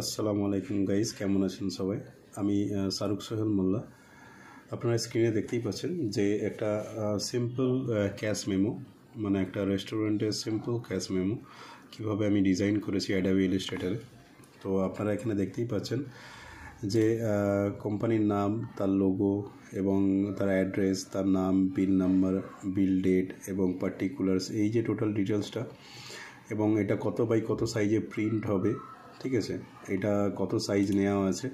আসসালামু আলাইকুম গাইস, কেমন আছেন সবাই? আমি শাহরুখ সোহেল মোল্লা। আপনারা স্ক্রিনে দেখতেই পাচ্ছেন যে একটা সিম্পল ক্যাশ মেমো, মানে একটা রেস্টুরেন্টের সিম্পল ক্যাশ মেমো কীভাবে আমি ডিজাইন করেছি অ্যাডোবি ইলাস্ট্রেটরে। তো আপনারা এখানে দেখতেই পাচ্ছেন যে কোম্পানির নাম, তার লোগো এবং তার অ্যাড্রেস, তার নাম, বিল নাম্বার, বিল ডেট এবং পার্টিকুলার্স, এই যে টোটাল ডিটেলসটা, এবং এটা কত বাই কত সাইজে প্রিন্ট হবে, ঠিক আছে, এটা কত সাইজ নেওয়া আছে।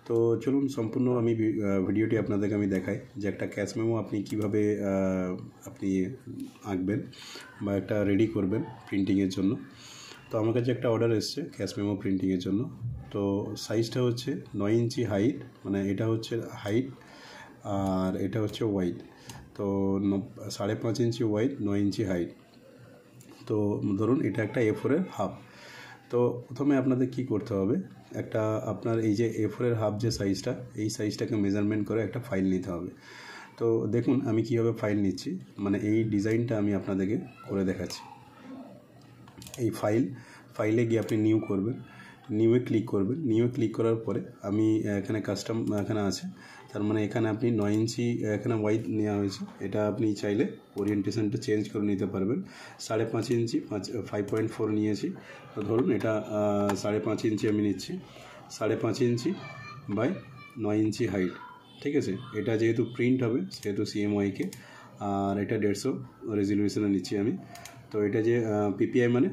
তো চলুন সম্পূর্ণ আমি ভিডিওটি আপনাদেরকে আমি দেখাই যে একটা ক্যাশ মেমো আপনি কীভাবে আপনি আঁকবেন বা একটা রেডি করবেন প্রিন্টিংয়ের জন্য। তো আমার কাছে একটা অর্ডার এসছে ক্যাশ মেমো প্রিন্টিংয়ের জন্য। তো সাইজটা হচ্ছে 9 ইঞ্চি হাইট, মানে এটা হচ্ছে হাইট আর এটা হচ্ছে ওয়াইড। তো 5.5 ইঞ্চি ওয়াইড, 9 ইঞ্চি হাইট। তো ধরুন এটা একটা A4-এর হাফ। তো প্রথমে আপনাদের কি করতে হবে, একটা আপনার এই যে A4-এর হাফ যে সাইজটা, এই সাইজটাকে মেজারমেন্ট করে একটা ফাইল নিতে হবে। তো দেখুন আমি কীভাবে ফাইল নিচ্ছি, মানে এই ডিজাইনটা আমি আপনাদেরকে করে দেখাচ্ছি। এই ফাইলে গিয়ে আপনি নিউ করবেন, নিউয়ে ক্লিক করবেন। নিউয়ে ক্লিক করার পরে আমি এখানে কাস্টম এখানে আছে, তার মানে এখানে আপনি 9 ইঞ্চি এখানে ওয়াইড নেওয়া হয়েছে, এটা আপনি চাইলে ওরিয়েন্টেশনটা চেঞ্জ করে নিতে পারবেন। 5.5 ইঞ্চি 5.4 নিয়েছি। তো ধরুন এটা 5.5 ইঞ্চি আমি নিচ্ছি, 5.5 ইঞ্চি বাই 9 ইঞ্চি হাইট, ঠিক আছে। এটা যেহেতু প্রিন্ট হবে সেহেতু CMYK, আর এটা 150 রেজলিউশনে নিচ্ছি আমি। তো এটা যে PPI মানে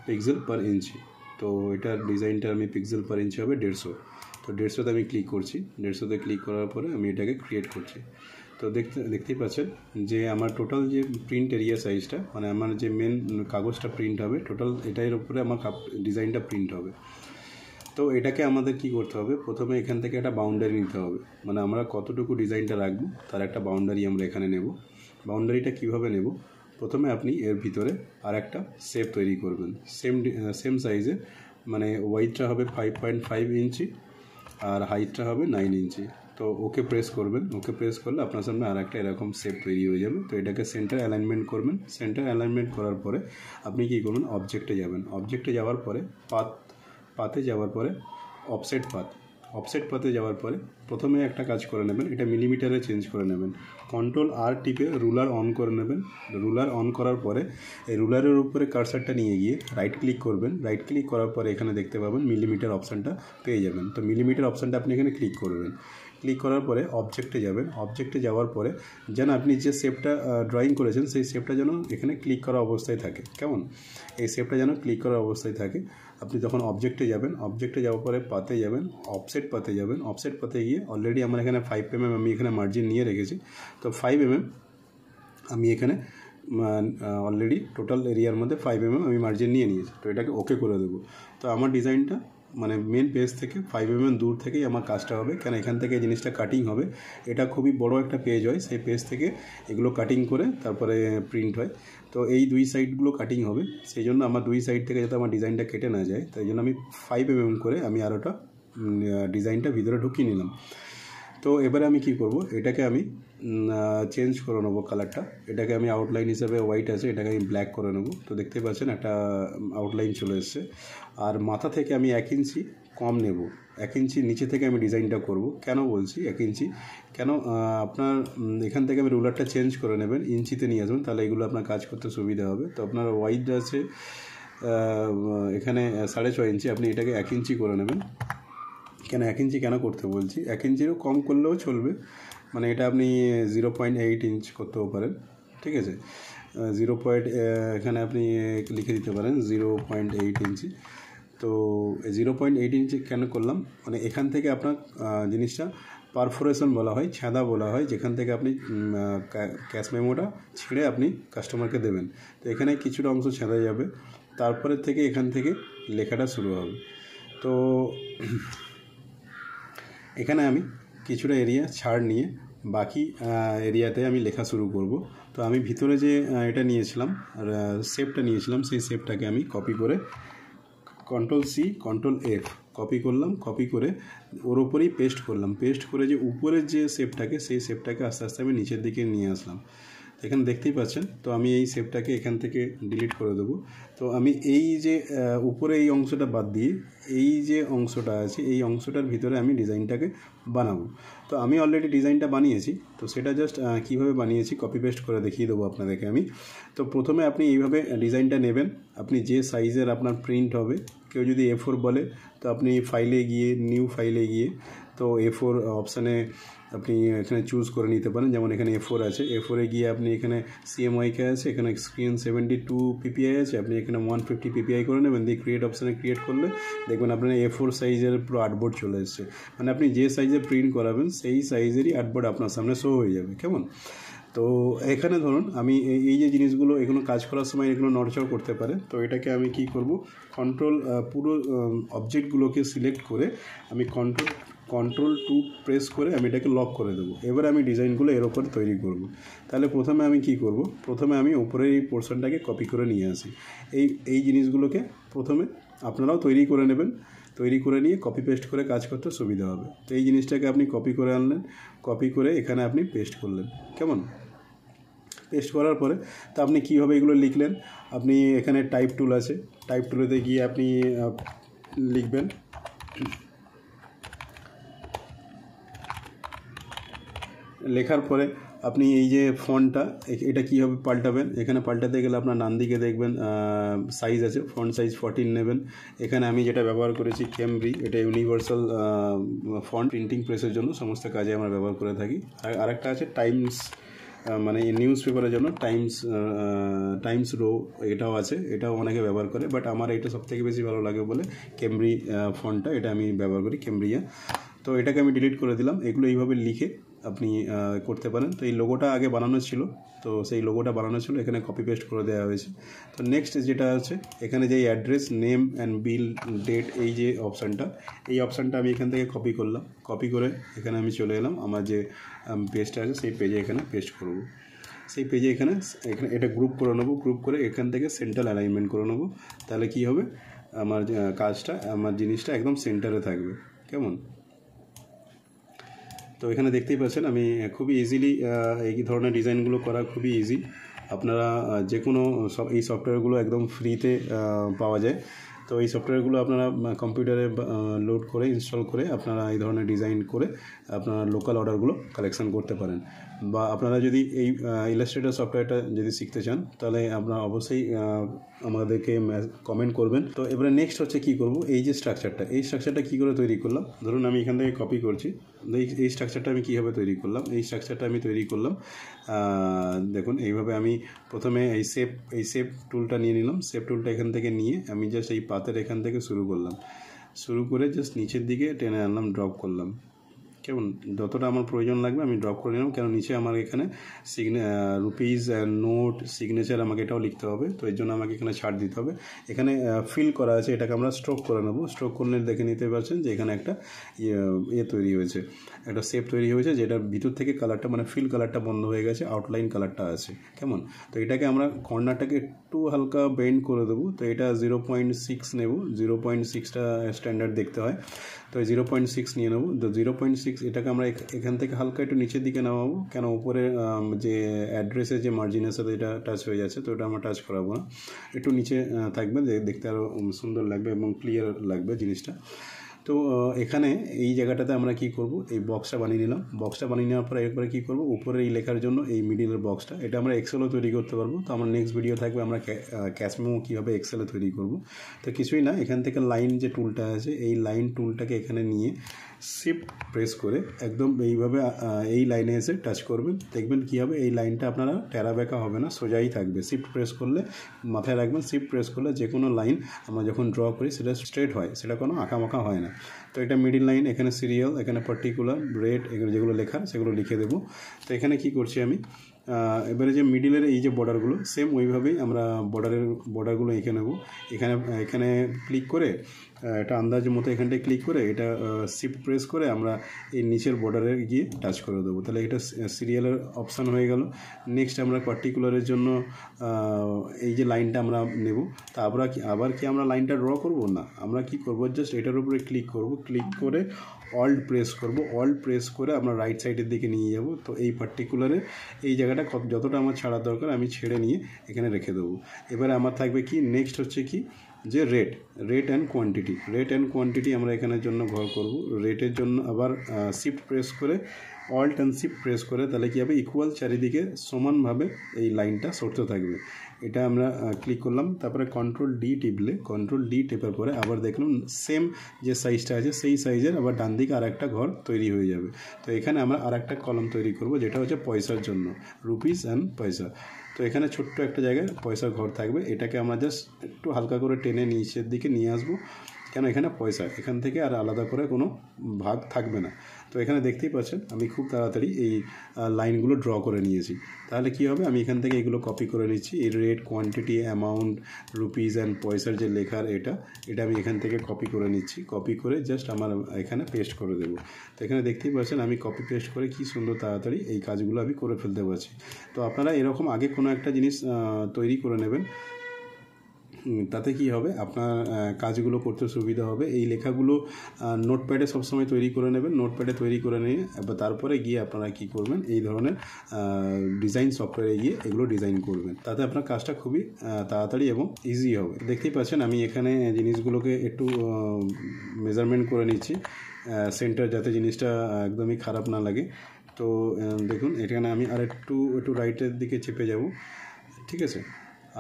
পিক্সেল পার ইঞ্চি, তো এটার ডিজাইনটা আমি পিক্সেল পার ইঞ্চি হবে 150। তো 150তে আমি ক্লিক করছি, 150তে ক্লিক করার পরে আমি এটাকে ক্রিয়েট করছি। তো দেখতেই পাচ্ছেন যে আমার টোটাল যে প্রিন্ট এরিয়া সাইজটা, মানে আমার যে মেন কাগজটা প্রিন্ট হবে টোটাল এটার উপরে আমার ডিজাইনটা প্রিন্ট হবে। তো এটাকে আমাদের কি করতে হবে, প্রথমে এখান থেকে একটা বাউন্ডারি নিতে হবে, মানে আমরা কতটুকু ডিজাইনটা রাখবো তার একটা বাউন্ডারি আমরা এখানে নেব। বাউন্ডারিটা কিভাবে নেব, প্রথমে আপনি এর ভিতরে আর একটা শেপ তৈরি করবেন সেম সাইজে, মানে ওয়াইডটা হবে 5.5 ইঞ্চি আর হাইটটা হবে 9 ইঞ্চি। তো ওকে প্রেস করবেন, ওকে প্রেস করলে আপনার সামনে আর একটা এরকম শেপ তৈরি হয়ে যাবে। তো এটাকে সেন্টার অ্যালাইনমেন্ট করবেন। সেন্টার অ্যালাইনমেন্ট করার পরে আপনি কী করবেন, অবজেক্টে যাবেন। অবজেক্টে যাওয়ার পরে পাতে যাওয়ার পরে অফসেট পাতে যাওয়ার পরে প্রথমে একটা কাজ করে নেবেন, এটা মিলিমিটারে চেঞ্জ করে নেবেন। Ctrl+R টিপে রুলার অন করে নেবেন। রুলার অন করার পরে এই রুলারের উপরে কার্সারটা নিয়ে গিয়ে রাইট ক্লিক করবেন। রাইট ক্লিক করার পরে এখানে দেখতে পাবেন মিলিমিটার অপশানটা পেয়ে যাবেন। তো মিলিমিটার অপশানটা আপনি এখানে ক্লিক করবেন। ক্লিক করার পরে অবজেক্টে যাবেন। অবজেক্টে যাওয়ার পরে যেন আপনি যে শেপটা ড্রয়িং করেছেন সেই শেপটা যেন এখানে ক্লিক করা অবস্থায় থাকে, কেমন, এই শেপটা যেন ক্লিক করা অবস্থায় থাকে। আপনি যখন অবজেক্টে যাবেন, অবজেক্টে যাওয়ার পরে পাতে যাবেন, অফসেট পাতে যাবেন। অফসেট পাতে গিয়ে অলরেডি আমার এখানে 5 mm আমি এখানে মার্জিন নিয়ে রেখেছি। তো 5 mm আমি এখানে অলরেডি টোটাল এরিয়ার মধ্যে 5 mm আমি মার্জিন নিয়ে নিয়েছি। তো এটাকে ওকে করে দেবো। তো আমার ডিজাইনটা মানে মেন পেজ থেকে 5 mm দূর থেকেই আমার কাজটা হবে, কেন এখান থেকে এই জিনিসটা কাটিং হবে। এটা খুবই বড় একটা পেজ হয়, সেই পেজ থেকে এগুলো কাটিং করে তারপরে প্রিন্ট হয়। তো এই দুই সাইডগুলো কাটিং হবে, সেই জন্য আমার দুই সাইড থেকে যাতে আমার ডিজাইনটা কেটে না যায়, তাই জন্য আমি 5 mm করে আমি আরোটা ডিজাইনটা ভিতরে ঢুকিয়ে নিলাম। তো এবারে আমি কি করব, এটাকে আমি চেঞ্জ করে নেবো কালারটা। এটাকে আমি আউটলাইন হিসাবে হোয়াইট আছে, এটাকে আমি ব্ল্যাক করে নেবো। তো দেখতে পাচ্ছেন একটা আউটলাইন চলে এসছে। আর মাথা থেকে আমি 1 ইঞ্চি কম নেব, 1 ইঞ্চি নিচে থেকে আমি ডিজাইনটা করব। কেন বলছি 1 ইঞ্চি, কেন আপনার এখান থেকে আমি রুলারটা চেঞ্জ করে নেবেন, ইঞ্চিতে নিয়ে আসবেন, তাহলে এগুলো আপনার কাজ করতে সুবিধা হবে। তো আপনার ওয়াইড আছে এখানে 6.5 ইঞ্চি, আপনি এটাকে 1 ইঞ্চি করে নেবেন। কেন 1 ইঞ্চি কেন করতে বলছি, 1 ইঞ্চিরও কম করলেও চলবে, মানে এটা আপনি 0.8 ইঞ্চ করতেও পারেন, ঠিক আছে। এখানে আপনি লিখে দিতে পারেন 0.8 ইঞ্চি। তো 0.8 ইঞ্চি কেন করলাম, মানে এখান থেকে আপনার জিনিসটা পারফোরেশন বলা হয়, ছেঁদা বলা হয়, যেখান থেকে আপনি ক্যাশ মেমোটা ছিঁড়ে আপনি কাস্টমারকে দেবেন। তো এখানে কিছুটা অংশ ছেঁদা যাবে, তারপরে থেকে এখান থেকে লেখাটা শুরু হবে। তো এখানে আমি কিছুটা এরিয়া ছাড় নিয়ে বাকি এরিয়াতে আমি লেখা শুরু করব। তো আমি ভিতরে যে এটা নিয়েছিলাম, শেপটা নিয়েছিলাম, সেই শেপটাকে আমি কপি করে Ctrl+C Ctrl+F কপি করলাম। কপি করে ওর ওপরেই পেস্ট করলাম। পেস্ট করে যে উপরের যে শেপটাকে, সেই শেপটাকে আস্তে আস্তে আমি নিচের দিকে নিয়ে আসলাম। এখানে দেখতেই পাচ্ছেন। তো আমি এই শেপটাকে এখান থেকে ডিলিট করে দেবো। তো আমি এই যে উপরে এই অংশটা বাদ দিয়ে এই যে অংশটা আছে এই অংশটার ভিতরে আমি ডিজাইনটাকে বানাবো। তো আমি অলরেডি ডিজাইনটা বানিয়েছি, তো সেটা জাস্ট কীভাবে বানিয়েছি কপি পেস্ট করে দেখিয়ে দেবো আপনাদেরকে আমি। তো প্রথমে আপনি এইভাবে ডিজাইনটা নেবেন, আপনি যে সাইজের আপনার প্রিন্ট হবে, কেউ যদি A4 বলে তো আপনি ফাইলে গিয়ে নিউ ফাইলে গিয়ে তো A4 অপশানে আপনি এখানে চুজ করে নিতে পারেন। যেমন এখানে A4 আছে, A4-এ গিয়ে আপনি এখানে CMYK আছে, এখানে স্ক্রিন 72 PPI আছে, আপনি এখানে 150 PPI করে নেবেন, দিয়ে ক্রিয়েট অপশানে ক্রিয়েট করলে দেখবেন আপনার A4 সাইজের পুরো আর্টবোর্ড চলে এসছে। মানে আপনি যে সাইজে প্রিন্ট করাবেন সেই সাইজেরই আর্টবোর্ড আপনার সামনে শো হয়ে যাবে। কেমন? তো এখানে ধরুন আমি এই যে জিনিসগুলো এগুলো কাজ করার সময় এগুলো নড়চড় করতে পারে, তো এটাকে আমি কি করব, কন্ট্রোল পুরো অবজেক্টগুলোকে সিলেক্ট করে আমি কন্ট্রোল 2 প্রেস করে আমি এটাকে লক করে দেবো। এবার আমি ডিজাইনগুলো এর ওপর তৈরি করব। তাহলে প্রথমে আমি কি করব, প্রথমে আমি উপরের এই পোর্শনটাকে কপি করে নিয়ে আসি। এই জিনিসগুলোকে প্রথমে আপনারাও তৈরি করে নেবেন, তৈরি করে নিয়ে কপি পেস্ট করে কাজ করতে সুবিধা হবে। তো এই জিনিসটাকে আপনি কপি করে আনলেন, কপি করে এখানে আপনি পেস্ট করলেন। কেমন? পেস্ট করার পরে তো আপনি কীভাবে এগুলো লিখলেন, আপনি এখানে টাইপ টুল আছে, টাইপ টুলেতে গিয়ে আপনি লিখবেন লেখার পরে আপনি এই যে ফন্টটা এটা কীভাবে পাল্টাবেন, এখানে পাল্টাতে গেলে আপনার ডান দিকে দেখবেন সাইজ আছে, ফন্ট সাইজ 14 নেবেন। এখানে আমি যেটা ব্যবহার করেছি ক্যামব্রি, এটা ইউনিভার্সাল ফন্ট, প্রিন্টিং প্রেসের জন্য সমস্ত কাজে আমরা ব্যবহার করে থাকি। আরেকটা আছে টাইমস, মানে নিউজ পেপারের জন্য টাইমস রো, এটাও আছে, এটাও অনেকে ব্যবহার করে, বাট আমার এটা সবথেকে বেশি ভালো লাগে বলে ক্যামব্রি ফন্টটা এটা আমি ব্যবহার করি, ক্যামব্রিয়া। তো এটাকে আমি ডিলিট করে দিলাম। এগুলো এইভাবে লিখে আপনি করতে পারেন। তো এই লোগোটা আগে বানানো ছিল, তো সেই লোগোটা বানানো ছিল, এখানে কপি পেস্ট করে দেওয়া হয়েছে। তো নেক্সট যেটা আছে এখানে যে address, name and bill date, এই যে অপশানটা, এই অপশানটা আমি এখান থেকে কপি করলাম। কপি করে এখানে আমি চলে এলাম, আমার যে পেজটা আছে সেই পেজে এখানে পেস্ট করব। সেই পেজে এখানে এটা গ্রুপ করে নেবো, গ্রুপ করে এখান থেকে সেন্টার অ্যালাইনমেন্ট করে নেবো। তাহলে কি হবে, আমার কাজটা, আমার জিনিসটা একদম সেন্টারে থাকবে। কেমন? তো এখানে দেখতেই পাচ্ছেন আমি খুবই ইজিলি এই ধরনের ডিজাইনগুলো করা খুবই ইজি। আপনারা যে কোনো এই সফটওয়্যারগুলো একদম ফ্রিতে পাওয়া যায়। তো এই সফটওয়্যারগুলো আপনারা কম্পিউটারে লোড করে ইনস্টল করে আপনারা এই ধরনের ডিজাইন করে আপনারা লোকাল অর্ডারগুলো কালেকশন করতে পারেন। বা আপনারা যদি এই ইলাস্ট্রেটর সফটওয়্যারটা যদি শিখতে চান তাহলে আপনারা অবশ্যই আমাদেরকে কমেন্ট করবেন। তো এবারে নেক্সট হচ্ছে কি করব, এই যে স্ট্রাকচারটা, এই স্ট্রাকচারটা কী করে তৈরি করলাম, ধরুন আমি এখান থেকে কপি করছি। এই স্ট্রাকচারটা আমি কীভাবে তৈরি করলাম, এই স্ট্রাকচারটা আমি তৈরি করলাম দেখুন এইভাবে। আমি প্রথমে এই শেপ টুলটা নিয়ে নিলাম, শেপ টুলটা এখান থেকে নিয়ে আমি জাস্ট এই পাতের এখান থেকে শুরু করলাম, শুরু করে জাস্ট নিচের দিকে টেনে আনলাম, ড্রপ করলাম। কেমন? যতটা আমার প্রয়োজন লাগবে আমি ড্রপ করে নিলাম, কেন নিচে আমার এখানে রুপিস নোট সিগনেচার আমাকে এটাও লিখতে হবে, তো এর জন্য আমাকে এখানে ছাড় দিতে হবে। এখানে ফিল করা আছে, এটাকে আমরা স্ট্রোক করে নেবো। স্ট্রোক করলে দেখে নিতে পারছেন যে এখানে একটা তৈরি হয়েছে, একটা শেপ তৈরি হয়েছে, যেটার ভিতর থেকে কালারটা মানে ফিল কালারটা বন্ধ হয়ে গেছে, আউটলাইন কালারটা আছে। কেমন? তো এটাকে আমরা কর্নারটাকে একটু হালকা বেন্ড করে দেবো। তো এটা 0.6 নেব, 0.6টা স্ট্যান্ডার্ড দেখতে হয়, তো 0.6 নিয়ে নেবো। তো 0.6 এটাকে আমরা এখান থেকে হালকা একটু নিচের দিকে নামাবো, কেন উপরে যে অ্যাড্রেসের যে মার্জিনের সাথে এটা টাচ হয়ে যাচ্ছে, তো এটা আমরা টাচ করাবো না, একটু নিচে থাকবে, দেখতে আরও সুন্দর লাগবে এবং ক্লিয়ার লাগবে জিনিসটা। তো এখানে এই জায়গাটাতে আমরা কি করব, এই বক্সটা বানিয়ে নিলাম। বক্সটা বানিয়ে নেওয়ার পরে এরপরে কী করব, উপরে এই লেখার জন্য এই মিডিলের বক্সটা, এটা আমরা এক্সেলও তৈরি করতে পারবো। তো আমার নেক্সট ভিডিও থাকবে আমরা ক্যাশ মেমো কীভাবে এক্সেলে তৈরি করব। তো কিছুই না, এখান থেকে লাইন যে টুলটা আছে এই লাইন টুলটাকে এখানে নিয়ে শিফট প্রেস করে একদম এইভাবে এই লাইনে এসে টাচ করবেন, দেখবেন কী হবে, এই লাইনটা আপনারা টেরা বেঁকা হবে না, সোজাই থাকবে। শিফট প্রেস করলে মাথায় রাখবেন, শিফট প্রেস করলে যে কোনো লাইন আমরা যখন ড্র করি সেটা স্ট্রেট হয়, সেটা কোনো আঁকামাখা হয় না। তো এটা মিডিল লাইন, এখানে সিরিয়াল, এখানে পার্টিকুলার, রেট, এখানে যেগুলো লেখা সেগুলো লিখে দেবো। তো এখানে কি করছি আমি, এবারে যে মিডিলের এই যে বর্ডারগুলো সেম ওইভাবেই আমরা বর্ডারগুলো এঁকে নেব। এখানে ক্লিক করে এটা আন্দাজ মতো এখানটায় ক্লিক করে এটা শিফট প্রেস করে আমরা এই নিচের বর্ডারে গিয়ে টাচ করে দেবো, তাহলে এটা সিরিয়ালের অপশান হয়ে গেল। নেক্সট আমরা পার্টিকুলারের জন্য এই যে লাইনটা আমরা নেব, তারপর আবার কি আমরা লাইনটা ড্র করব না, আমরা কি করব, জাস্ট এটার উপরে ক্লিক করব, ক্লিক করে অল্ট প্রেস করব, অল্ট প্রেস করে আমরা রাইট সাইডের দিকে নিয়ে যাব। তো এই পার্টিকুলারে এই জায়গাটা যতটা আমার ছাড়ার দরকার আমি ছেড়ে নিয়ে এখানে রেখে দেবো। এবারে আমার থাকবে কি নেক্সট হচ্ছে কি যে রেট অ্যান্ড কোয়ান্টিটি আমরা এখানের জন্য ঘর করব। রেটের জন্য আবার শিফট প্রেস করে অল্ট অ্যান্ড শিফট প্রেস করে তাহলে কী হবে ইকুয়াল চারিদিকে সমানভাবে এই লাইনটা সরতে থাকবে। এটা আমরা ক্লিক করলাম, তারপরে কন্ট্রোল ডি টেপার পরে আবার দেখলাম সেম যে সাইজটা আছে সেই সাইজের আবার ডান দিকে আর একটা ঘর তৈরি হয়ে যাবে। তো এখানে আমরা আর একটা কলম তৈরি করব যেটা হচ্ছে পয়সার জন্য, রুপিস অ্যান্ড পয়সা। তো এখানে ছোট্ট একটা জায়গায় পয়সার ঘর থাকবে, এটাকে আমরা জাস্ট একটু হালকা করে টেনে নিচের দিকে নিয়ে আসবো, কেন এখানে পয়সা, এখান থেকে আর আলাদা করে কোনো ভাগ থাকবে না। তো এখানে দেখতেই পাচ্ছেন আমি খুব তাড়াতাড়ি এই লাইনগুলো ড্র করে নিয়েছি। তাহলে কি হবে, আমি এখান থেকে এগুলো কপি করে নিচ্ছি, এই rate, quantity, amount, rupees and পয়সার যে লেখার এটা আমি এখান থেকে কপি করে নিচ্ছি। কপি করে জাস্ট আমার এখানে পেস্ট করে দেবো। তো এখানে দেখতেই পাচ্ছেন আমি কপি পেস্ট করে কি সুন্দর তাড়াতাড়ি এই কাজগুলো আমি করে ফেলতে পারছি। তো আপনারা এরকম আগে কোনো একটা জিনিস তৈরি করে নেবেন, তাতে কি হবে আপনার কাজগুলো করতে সুবিধা হবে। এই লেখাগুলো নোটপ্যাডে সবসময় তৈরি করে নেবেন, নোটপ্যাডে তৈরি করে নিয়ে তারপরে গিয়ে আপনারা কি করবেন এই ধরনের ডিজাইন সফটওয়্যারে গিয়ে এগুলো ডিজাইন করবেন, তাতে আপনার কাজটা খুবই তাড়াতাড়ি এবং ইজি হবে। দেখতেই পাচ্ছেন আমি এখানে জিনিসগুলোকে একটু মেজারমেন্ট করে নিচ্ছি সেন্টার, যাতে জিনিসটা একদমই খারাপ না লাগে। তো দেখুন এখানে আমি আর একটু রাইটের দিকে চেপে যাব, ঠিক আছে,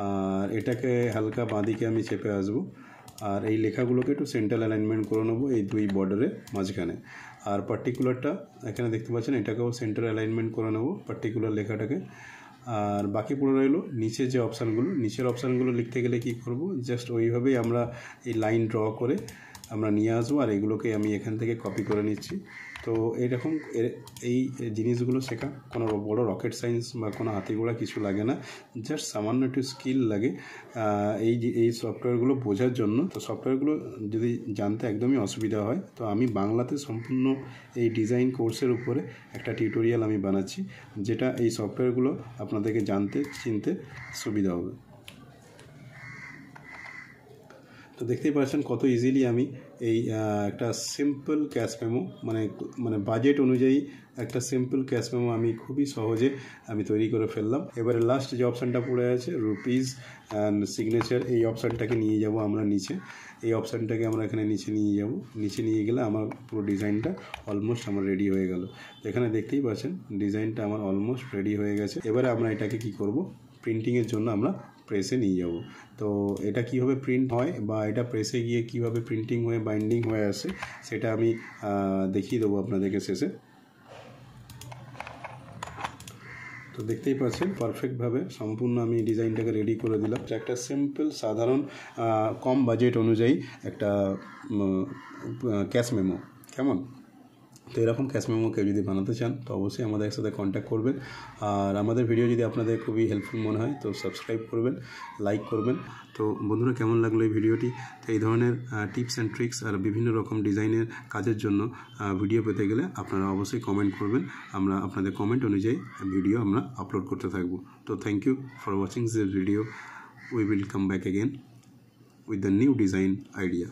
আর এটাকে হালকা বাঁদিকে আমি চেপে আসবো, আর এই লেখাগুলোকে একটু সেন্টার অ্যালাইনমেন্ট করে নেবো এই দুই বর্ডারের মাঝখানে। আর পার্টিকুলারটা এখানে দেখতে পাচ্ছেন এটাকেও সেন্টার অ্যালাইনমেন্ট করে নেবো পার্টিকুলার লেখাটাকে। আর বাকি পুরো রইলো নিচের যে নিচের অপশানগুলো লিখতে গেলে কি করব, জাস্ট ওইভাবেই আমরা এই লাইন ড্র করে আমরা নিয়ে আসবো, আর এগুলোকে আমি এখান থেকে কপি করে নিচ্ছি। তো এইরকম এই জিনিসগুলো শেখা কোনো বড় রকেট সায়েন্স বা কোনো হাতিগোড়া কিছু লাগে না, জাস্ট সামান্য একটু স্কিল লাগে এই সফটওয়্যারগুলো বোঝার জন্য। তো সফটওয়্যারগুলো যদি জানতে একদমই অসুবিধা হয়, তো আমি বাংলাতে সম্পূর্ণ এই ডিজাইন কোর্সের উপরে একটা টিউটোরিয়াল আমি বানাচ্ছি, যেটা এই সফটওয়্যারগুলো আপনাদেরকে জানতে চিনতে সুবিধা হবে। তো দেখতেই পাচ্ছেন কত ইজিলি আমি এই একটা সিম্পল ক্যাশ মেমো মানে বাজেট অনুযায়ী একটা সিম্পল ক্যাশ মেমো আমি খুবই সহজে আমি তৈরি করে ফেললাম। এবারে লাস্ট যে অপশানটা পড়ে আছে রুপিস অ্যান্ড সিগনেচার, এই অপশানটাকে নিয়ে যাব আমরা নিচে, এই অপশানটাকে আমরা এখানে নিচে নিয়ে যাব। নিচে নিয়ে গেলে আমার পুরো ডিজাইনটা অলমোস্ট আমার রেডি হয়ে গেল। এখানে দেখতেই পাচ্ছেন ডিজাইনটা আমার অলমোস্ট রেডি হয়ে গেছে। এবারে আমরা এটাকে কি করব, প্রিন্টিংয়ের জন্য আমরা প্রেসে নিয়ে যাব। তো এটা কীভাবে প্রিন্ট হয় বা এটা প্রেসে গিয়ে কীভাবে প্রিন্টিং হয়ে বাইন্ডিং হয়ে আসে সেটা আমি দেখিয়ে দেবো আপনাদেরকে শেষে। তো দেখতেই পাচ্ছেন পারফেক্টভাবে সম্পূর্ণ আমি ডিজাইনটাকে রেডি করে দিলাম। একটা সিম্পল সাধারণ কম বাজেট অনুযায়ী একটা ক্যাশ মেমো, কেমন? তো এরকম ক্যাশ মেমো কেউ যদি বানাতে চান তো অবশ্যই আমাদের সাথে কন্ট্যাক্ট করবেন। আর আমাদের ভিডিও যদি আপনাদের খুবই হেল্পফুল মনে হয় তো সাবস্ক্রাইব করবেন, লাইক করবেন। তো বন্ধুরা কেমন লাগলো এই ভিডিওটি? তো এই ধরনের টিপস অ্যান্ড ট্রিক্স আর বিভিন্ন রকম ডিজাইনের কাজের জন্য ভিডিও পেতে গেলে আপনারা অবশ্যই কমেন্ট করবেন, আমরা আপনাদের কমেন্ট অনুযায়ী ভিডিও আমরা আপলোড করতে থাকবো। তো thank you for watching this video. We will come back again with the new design idea.